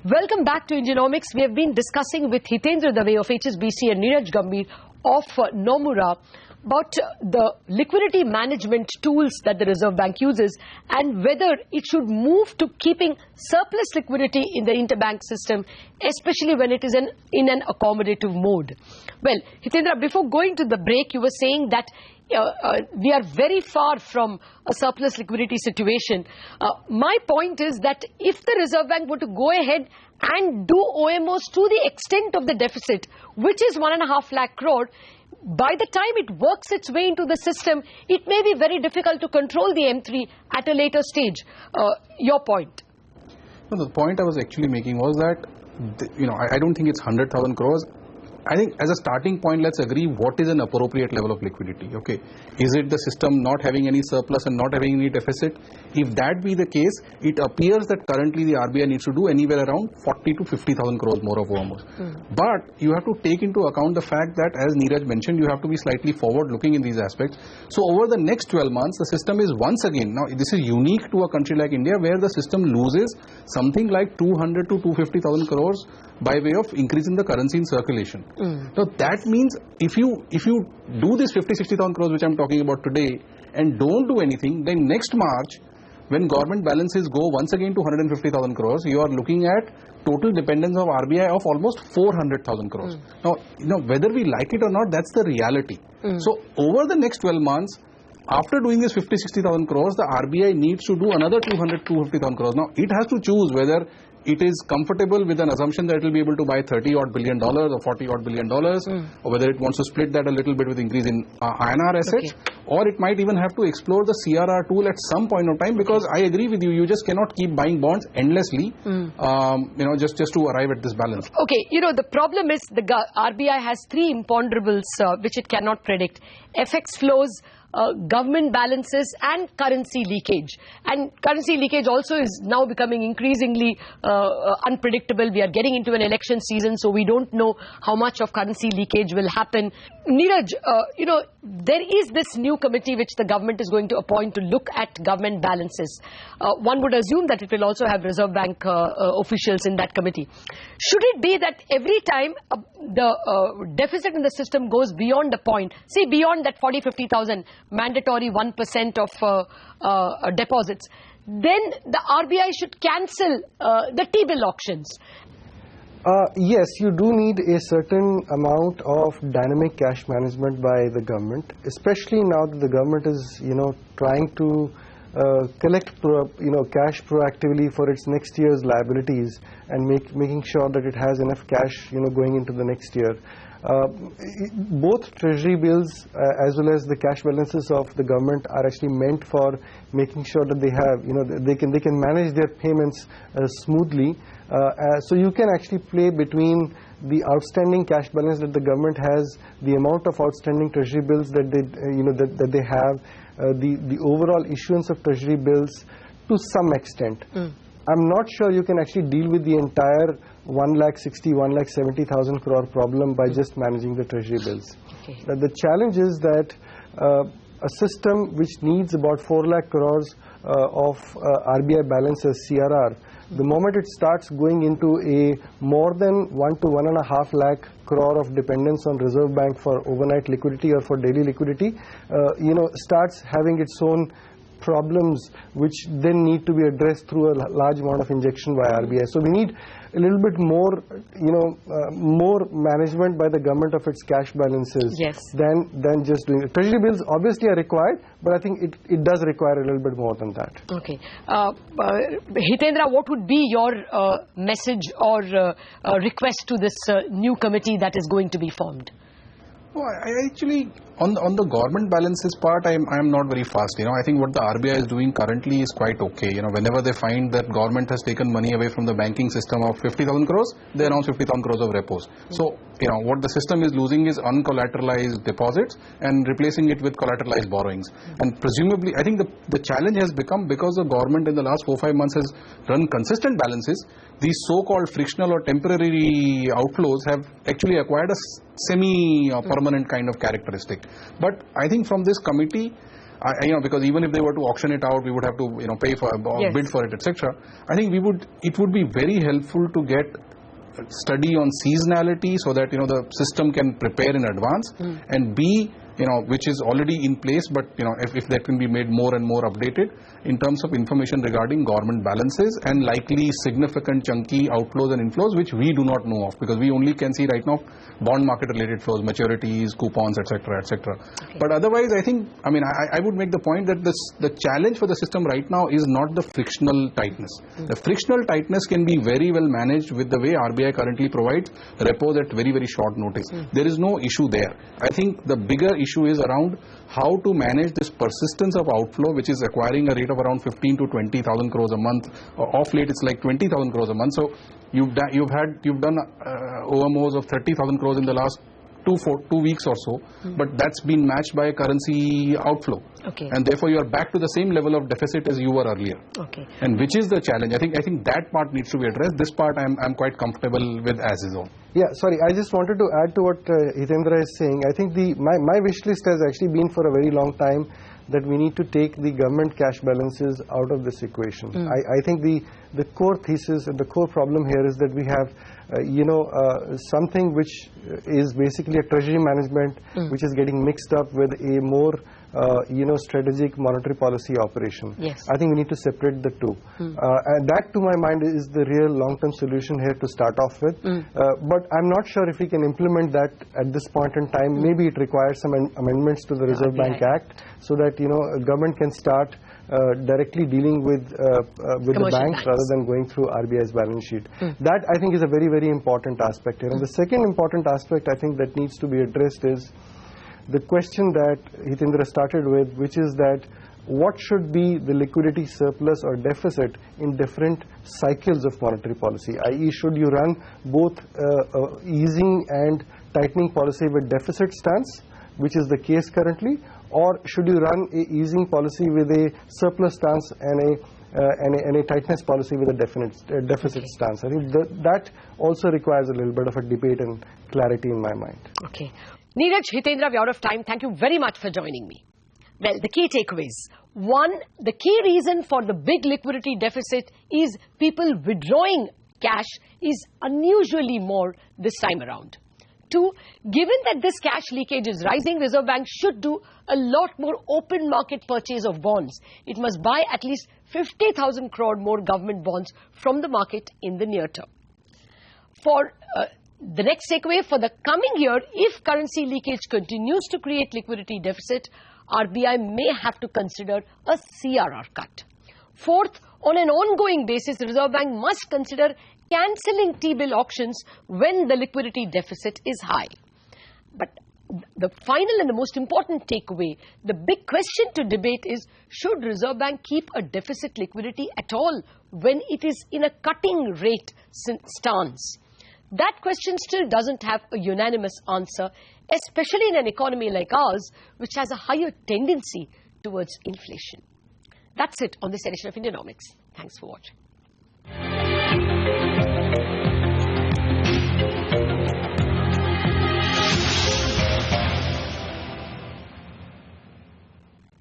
Welcome back to Indianomics. We have been discussing with Hitendra Dave of HSBC and Neeraj Gambhir of Nomura about the liquidity management tools that the Reserve Bank uses and whether it should move to keeping surplus liquidity in the interbank system, especially when it is in an accommodative mode. Well, Hitendra, before going to the break, you were saying that we are very far from a surplus liquidity situation. My point is that if the Reserve Bank were to go ahead and do OMOs to the extent of the deficit, which is 1.5 lakh crore, by the time it works its way into the system, it may be very difficult to control the M3 at a later stage. Your point? No, the point I was actually making was that, I don't think it's 100,000 crores. I think as a starting point, let's agree what is an appropriate level of liquidity. Okay, is it the system not having any surplus and not having any deficit? If that be the case, it appears that currently the RBI needs to do anywhere around 40 to 50,000 crores more of OMOs. But you have to take into account the fact that, as Neeraj mentioned, you have to be slightly forward looking in these aspects. So over the next 12 months, the system is once again, now this is unique to a country like India where the system loses something like 200 to 250,000 crores by way of increasing the currency in circulation. Now that means if you do this 50-60,000 crores which I'm talking about today and don't do anything, then next March when government balances go once again to 150,000 crores, you are looking at total dependence of RBI of almost 400,000 crores. Now, whether we like it or not, that's the reality. So over the next 12 months, after doing this 50-60,000 crores, the RBI needs to do another 200-250,000 crores. Now it has to choose whether it is comfortable with an assumption that it will be able to buy $30-odd billion or $40-odd billion, or whether it wants to split that a little bit with increase in INR assets, or it might even have to explore the CRR tool at some point of time, because I agree with you, you just cannot keep buying bonds endlessly, just to arrive at this balance. Okay, the problem is the RBI has three imponderables which it cannot predict: FX flows, government balances and currency leakage. And currency leakage also is now becoming increasingly unpredictable. We are getting into an election season, so we don't know how much of currency leakage will happen. Neeraj, there is this new committee which the government is going to appoint to look at government balances. One would assume that it will also have Reserve Bank officials in that committee. Should it be that every time the deficit in the system goes beyond the point, say beyond that 40-50,000 mandatory 1% of deposits, then the RBI should cancel the T-bill auctions? Yes, you do need a certain amount of dynamic cash management by the government, especially now that the government is, trying to collect cash proactively for its next year's liabilities and making sure that it has enough cash going into the next year. Both treasury bills as well as the cash balances of the government are actually meant for making sure that they have, they can manage their payments smoothly. So you can actually play between the outstanding cash balance that the government has, the amount of outstanding treasury bills that they, that they have, the overall issuance of treasury bills to some extent. I'm not sure you can actually deal with the entire 1,70,000 crore problem by just managing the treasury bills. The challenge is that a system which needs about 4 lakh crores of RBI balances, CRR, the moment it starts going into a more than 1 to 1.5 lakh crore of dependence on Reserve Bank for overnight liquidity or for daily liquidity, starts having its own problems which then need to be addressed through a large amount of injection by RBI. So we need a little bit more, more management by the government of its cash balances than just doing it. Treasury bills obviously are required, but I think it does require a little bit more than that. Okay. Hitendra, what would be your message or request to this new committee that is going to be formed? Oh, I actually, on the government balances part, I am not very fast. I think what the RBI is doing currently is quite okay. Whenever they find that government has taken money away from the banking system of 50,000 crores, they announce 50,000 crores of repos. So what the system is losing is uncollateralized deposits and replacing it with collateralized borrowings. And presumably, I think the challenge has become, because the government in the last 4-5 months has run consistent balances, these so-called frictional or temporary outflows have actually acquired a semi-permanent kind of characteristic. But I think from this committee, because even if they were to auction it out, we would have to pay for or bid for it, etc. I think it would be very helpful to get study on seasonality so that the system can prepare in advance, and B, which is already in place, but if that can be made more and more updated in terms of information regarding government balances and likely significant chunky outflows and inflows, which we do not know of, because we only can see right now bond market related flows, maturities, coupons, etc., etc. Okay. But otherwise, I think, I would make the point that the challenge for the system right now is not the frictional tightness. The frictional tightness can be very well managed with the way RBI currently provides repos at very, very short notice. There is no issue there. I think the bigger issue is around how to manage this persistence of outflow, which is acquiring a rate of around 15 to 20,000 crores a month. Off late, it's like 20,000 crores a month. So you've done OMOs of 30,000 crores in the last 2 weeks or so, but that's been matched by a currency outflow. Okay. And therefore you are back to the same level of deficit as you were earlier. Okay. And which is the challenge. I think that part needs to be addressed. This part I'm quite comfortable with as is on. Yeah, sorry, I just wanted to add to what Hitendra is saying. I think my wish list has actually been for a very long time that we need to take the government cash balances out of this equation. I think the core thesis and the core problem here is that we have something which is basically a treasury management which is getting mixed up with a more strategic monetary policy operation. Yes. I think we need to separate the two. And that, to my mind, is the real long-term solution here to start off with. But I'm not sure if we can implement that at this point in time. Maybe it requires some amendments to the Reserve Bank Act so that, government can start directly dealing with the banks rather than going through RBI's balance sheet. That, I think, is a very, very important aspect here. And the second important aspect, I think, that needs to be addressed is the question that Hitendra started with, which is that what should be the liquidity surplus or deficit in different cycles of monetary policy, i.e. should you run both easing and tightening policy with deficit stance, which is the case currently, or should you run a easing policy with a surplus stance and a tightness policy with a deficit stance. I think that also requires a little bit of a debate and clarity in my mind. Okay. Neeraj, Hitendra, we are out of time. Thank you very much for joining me. Well, the key takeaways. One, the key reason for the big liquidity deficit is people withdrawing cash is unusually more this time around. Two, given that this cash leakage is rising, Reserve Bank should do a lot more open market purchase of bonds. It must buy at least 50,000 crore more government bonds from the market in the near term. For the next takeaway, for the coming year, if currency leakage continues to create liquidity deficit, RBI may have to consider a CRR cut. Fourth, on an ongoing basis, the Reserve Bank must consider cancelling T-bill auctions when the liquidity deficit is high. But the final and the most important takeaway, the big question to debate is, should Reserve Bank keep a deficit liquidity at all when it is in a cutting rate stance? That question still doesn't have a unanimous answer, especially in an economy like ours, which has a higher tendency towards inflation. That's it on this edition of Indianomics. Thanks for watching.